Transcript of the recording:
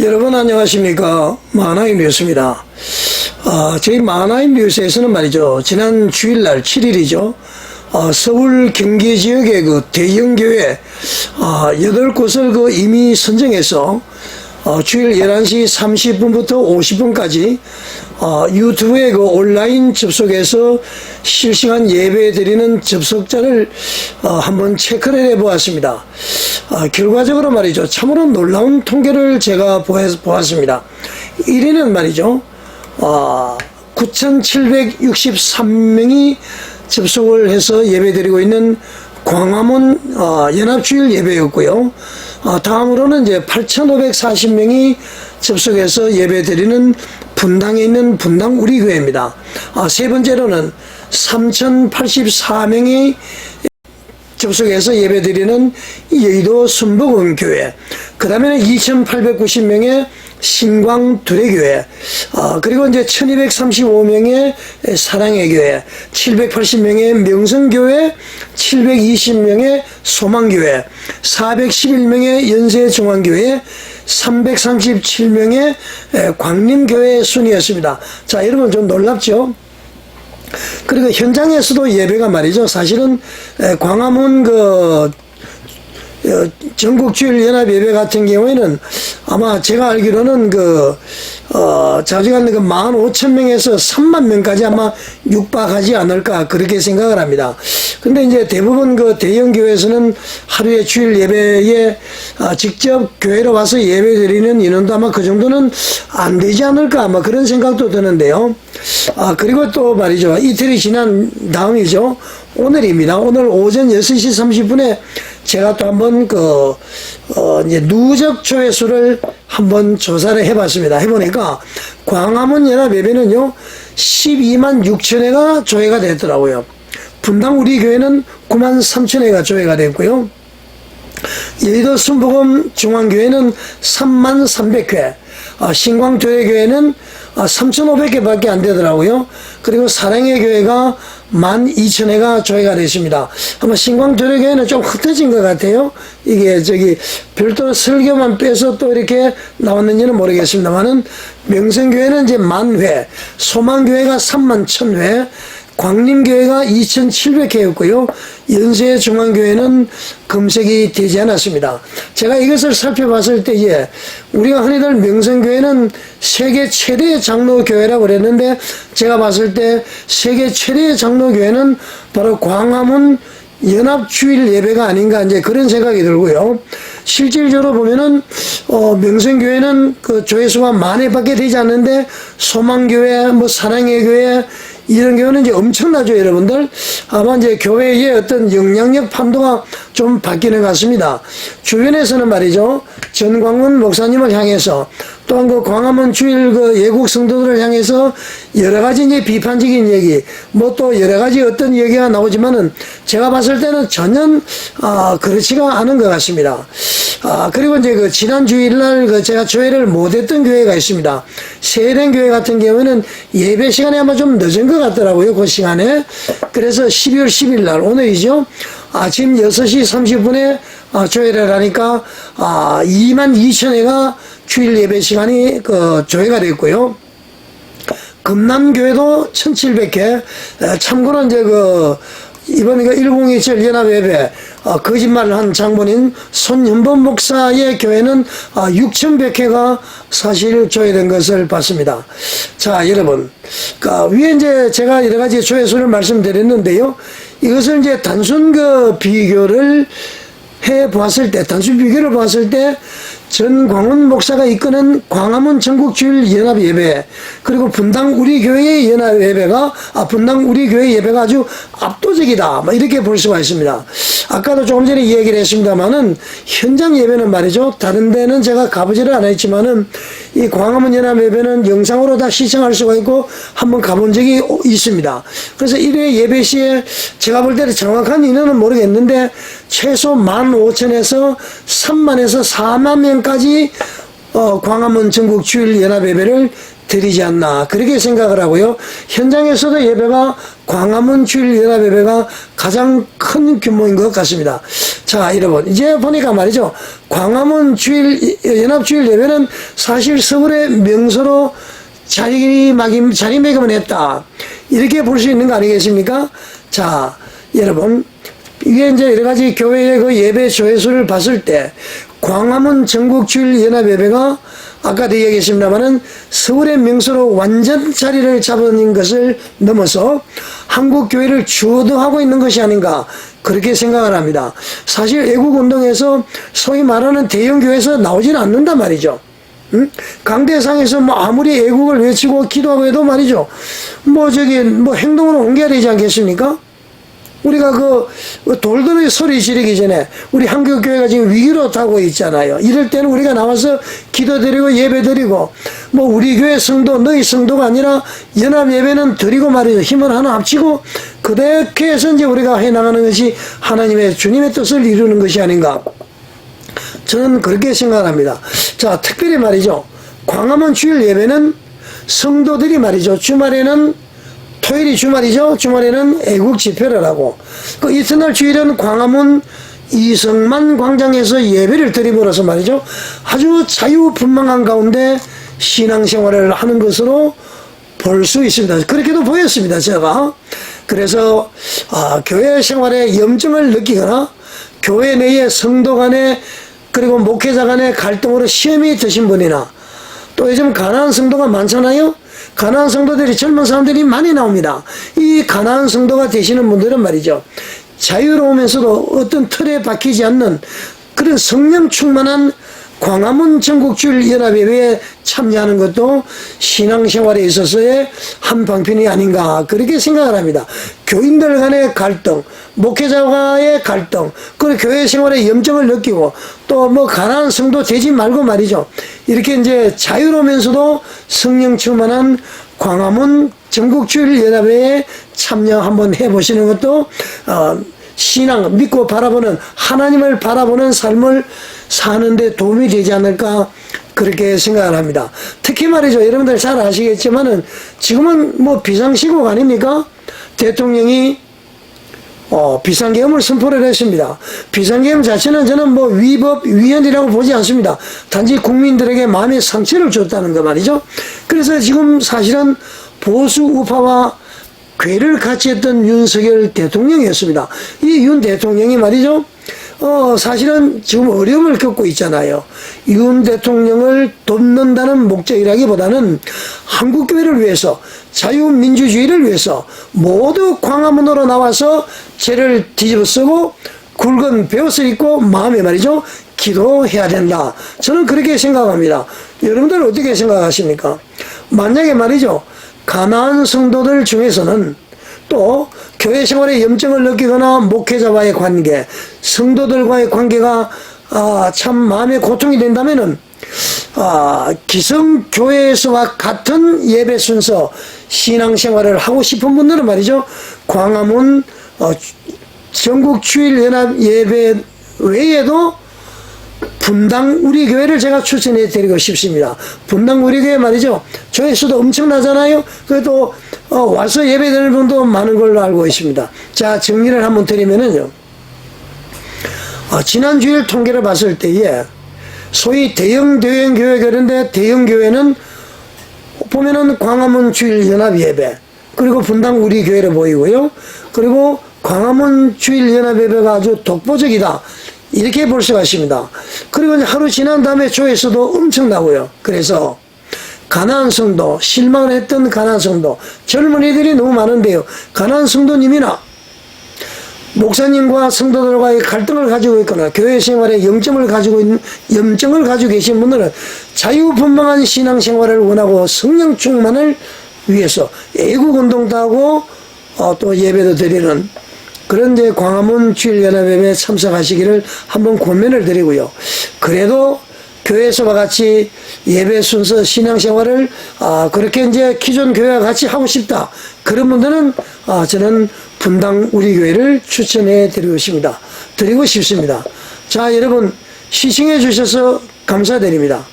여러분 안녕하십니까. 만화인 뉴스입니다. 저희 만화인 뉴스에서는 말이죠, 지난 주일날 7일이죠 서울 경기 지역의 그 대형교회 8곳을 그 이미 선정해서 주일 11시 30분부터 50분까지 유튜브에 그 온라인 접속해서 실시간 예배 드리는 접속자를 한번 체크를 해보았습니다. 결과적으로 말이죠, 참으로 놀라운 통계를 제가 보았습니다. 1위는 말이죠, 9,763명이 접속을 해서 예배 드리고 있는 광화문 연합주일 예배였고요. 다음으로는 이제 8,540명이 접속해서 예배 드리는 분당에 있는 분당 우리 교회입니다. 세 번째로는 3,084명이 접속해서 예배 드리는 여의도 순복음 교회, 그 다음에는 2,890명의 신광 두레교회, 그리고 이제 1,235명의 사랑의 교회, 780명의 명성교회, 720명의 소망교회, 411명의 연세중앙교회, 337명의 광림교회 순이었습니다. 자, 여러분 좀 놀랍죠? 그리고 현장에서도 예배가 말이죠, 사실은 광화문 전국주일연합 예배 같은 경우에는 아마 제가 알기로는 자주간 15,000명에서 30,000명까지 아마 육박하지 않을까 그렇게 생각을 합니다. 근데 이제 대부분 대형 교회에서는 하루에 주일 예배에 직접 교회로 와서 예배 드리는 인원도 아마 그 정도는 안 되지 않을까 아마 그런 생각도 드는데요. 그리고 또 말이죠, 이틀이 지난 다음이죠, 오늘입니다. 오늘 오전 6시 30분에 제가 또 한번 이제 누적 조회수를 한번 조사를 해봤습니다. 해보니까 광화문 연합 예배는요 12만 6천회가 조회가 됐더라고요. 분당 우리 교회는 9만 3천회가 조회가 됐고요. 여의도 순복음 중앙교회는 3만 300회, 신광교회는 3,500개 밖에 안 되더라고요. 그리고 사랑의 교회가 12,000회가 조회가 됐습니다. 아마 신광교회는 좀 흩어진 것 같아요. 이게 별도로 설교만 빼서 또 이렇게 나왔는지는 모르겠습니다만은, 명성교회는 이제 10,000회, 소망교회가 31,000회, 광림교회가 2,700회였고요. 연세중앙교회는 검색이 되지 않았습니다. 제가 이것을 살펴봤을 때에 우리가 흔히들 명성교회는 세계 최대의 장로교회라고 그랬는데, 제가 봤을 때 세계 최대의 장로교회는 바로 광화문 연합주일 예배가 아닌가 이제 그런 생각이 들고요. 실질적으로 보면은 명성교회는 조회수가 10,000회밖에 되지 않는데, 소망교회, 사랑의 교회 이런 경우는 이제 엄청나죠, 여러분들. 아마 이제 교회의 어떤 영향력 판도가 좀 바뀌는 것 같습니다. 주변에서는 말이죠, 전광훈 목사님을 향해서, 또한 광화문 주일 예국 성도들을 향해서 여러 가지 이제 비판적인 얘기, 또 여러 가지 어떤 얘기가 나오지만은 제가 봤을 때는 전혀 그렇지가 않은 것 같습니다. 그리고 이제 지난 주일날 제가 조회를 못했던 교회가 있습니다. 세蓮 교회 같은 경우에는 예배 시간이 아마 좀 늦은 것 같더라고요, 그 시간에. 그래서 12월 10일 날, 오늘이죠, 아침 6시 30분에 조회를 하니까 22,000회가 주일 예배 시간이 조회가 됐고요. 금남교회도 1,700회, 참고로 이제 이번 1027 연합예배 거짓말을 한 장본인 손현범 목사의 교회는 6,100회가 사실 조회된 것을 봤습니다. 자, 여러분, 위에 이제 제가 여러 가지 조회수를 말씀드렸는데요, 이것을 이제 단순 비교를 단순 비교를 봤을 때 전광훈 목사가 이끄는 광화문 전국주일 연합 예배, 그리고 분당 우리 교회의 연합 예배가, 분당 우리 교회 예배가 아주 압도적이다, 이렇게 볼 수가 있습니다. 아까도 조금 전에 얘기를 했습니다만은, 현장 예배는 말이죠, 다른 데는 제가 가보지를 않았지만은, 이 광화문 연합 예배는 영상으로 다 시청할 수가 있고 한번 가본 적이 있습니다. 그래서 1회 예배 시에 제가 볼 때는 정확한 인원은 모르겠는데 최소 15,000에서 30,000에서 40,000명까지 광화문 전국 주일 연합 예배를 드리지 않나 그렇게 생각을 하고요. 현장에서도 예배가 광화문 주일 연합 예배가 가장 큰 규모인 것 같습니다. 자, 여러분 이제 보니까 말이죠. 광화문 주일 연합 주일 예배는 사실 서울의 명소로 자리매김을 했다. 이렇게 볼 수 있는 거 아니겠습니까? 자, 여러분 이게 이제 여러 가지 교회의 그 예배 조회수를 봤을 때 광화문 전국주일 연합 예배가 아까도 얘기했습니다만은 서울의 명소로 완전 자리를 잡은 것을 넘어서 한국 교회를 주도하고 있는 것이 아닌가 그렇게 생각을 합니다. 사실 애국운동에서 소위 말하는 대형 교회에서 나오지는 않는단 말이죠. 강대상에서 뭐 아무리 애국을 외치고 기도하고 해도 말이죠. 뭐 행동으로 옮겨야 되지 않겠습니까? 우리가 돌들의 소리 지르기 전에 우리 한국교회가 지금 위기로 타고 있잖아요. 이럴 때는 우리가 나와서 기도드리고 예배드리고 뭐 우리 교회 성도 너희 성도가 아니라 연합 예배는 드리고 말이죠. 힘을 하나 합치고 그렇게 해서 이제 우리가 해나가는 것이 하나님의 주님의 뜻을 이루는 것이 아닌가 저는 그렇게 생각합니다. 자, 특별히 말이죠. 광화문 주일 예배는 성도들이 말이죠. 주말에는 토요일이 주말이죠. 주말에는 애국 집회를 하고 그 이튿날 주일은 광화문 이성만 광장에서 예배를 드림으로써 말이죠. 아주 자유분방한 가운데 신앙생활을 하는 것으로 볼 수 있습니다. 그렇게도 보였습니다. 제가. 그래서 교회 생활에 염증을 느끼거나 교회 내의 성도 간에 그리고 목회자 간의 갈등으로 시험이 드신 분이나 또 요즘 가난한 성도가 많잖아요. 가난한 성도들이 젊은 사람들이 많이 나옵니다. 이 가난한 성도가 되시는 분들은 말이죠. 자유로우면서도 어떤 틀에 박히지 않는 그런 성령 충만한 광화문 전국주일 연합예배에 참여하는 것도 신앙생활에 있어서의 한 방편이 아닌가 그렇게 생각을 합니다. 교인들 간의 갈등, 목회자와의 갈등, 그리고 교회 생활에 염증을 느끼고 또 뭐 가난한 성도 되지 말고 말이죠. 이렇게 이제 자유로우면서도 성령 충만한 광화문 전국주일 연합회에 참여 한번 해보시는 것도 신앙 믿고 바라보는 하나님을 바라보는 삶을 사는데 도움이 되지 않을까 그렇게 생각을 합니다. 특히 말이죠. 여러분들 잘 아시겠지만은 지금은 뭐 비상시국 아닙니까? 대통령이 비상계엄을 선포를 했습니다. 비상계엄 자체는 저는 뭐 위법 위헌이라고 보지 않습니다. 단지 국민들에게 마음의 상처를 줬다는 거 말이죠. 그래서 지금 사실은 보수 우파와 괴를 같이 했던 윤석열 대통령이었습니다. 이 윤 대통령이 말이죠. 사실은 지금 어려움을 겪고 있잖아요. 윤 대통령을 돕는다는 목적이라기보다는 한국교회를 위해서 자유민주주의를 위해서 모두 광화문으로 나와서 죄를 뒤집어 쓰고 굵은 베옷을 입고 마음에 말이죠. 기도해야 된다. 저는 그렇게 생각합니다. 여러분들은 어떻게 생각하십니까? 만약에 말이죠. 가난한 성도들 중에서는 또 교회 생활에 염증을 느끼거나 목회자와의 관계, 성도들과의 관계가 참 마음의 고통이 된다면은 기성교회에서와 같은 예배 순서 신앙생활을 하고 싶은 분들은 말이죠. 광화문 전국주일연합 예배 외에도 분당 우리 교회를 제가 추천해 드리고 싶습니다. 분당 우리 교회 말이죠. 조회수도 엄청나잖아요. 그래도 와서 예배드리는 분도 많은 걸로 알고 있습니다. 자, 정리를 한번 드리면은요. 지난 주일 통계를 봤을 때에 소위 대형 교회 그런데 대형 교회는 보면은 광화문 주일 연합 예배 그리고 분당 우리 교회를 보이고요. 그리고 광화문 주일 연합 예배가 아주 독보적이다. 이렇게 볼 수가 있습니다. 그리고 하루 지난 다음에 조회수도 엄청나고요. 그래서 가난한 성도, 실망을 했던 가난한 성도, 젊은이들이 너무 많은데요. 가난한 성도님이나 목사님과 성도들과의 갈등을 가지고 있거나 교회 생활에 염증을 가지고 계신 분들은 자유분방한 신앙생활을 원하고 성령 충만을 위해서 애국운동도 하고 또 예배도 드리는 그런 이제 광화문 주일연합예배에 참석하시기를 한번 권면을 드리고요. 그래도 교회에서와 같이 예배 순서 신앙생활을 그렇게 이제 기존 교회와 같이 하고 싶다. 그런 분들은 저는 분당 우리 교회를 추천해 드리고 싶습니다. 자, 여러분 시청해 주셔서 감사드립니다.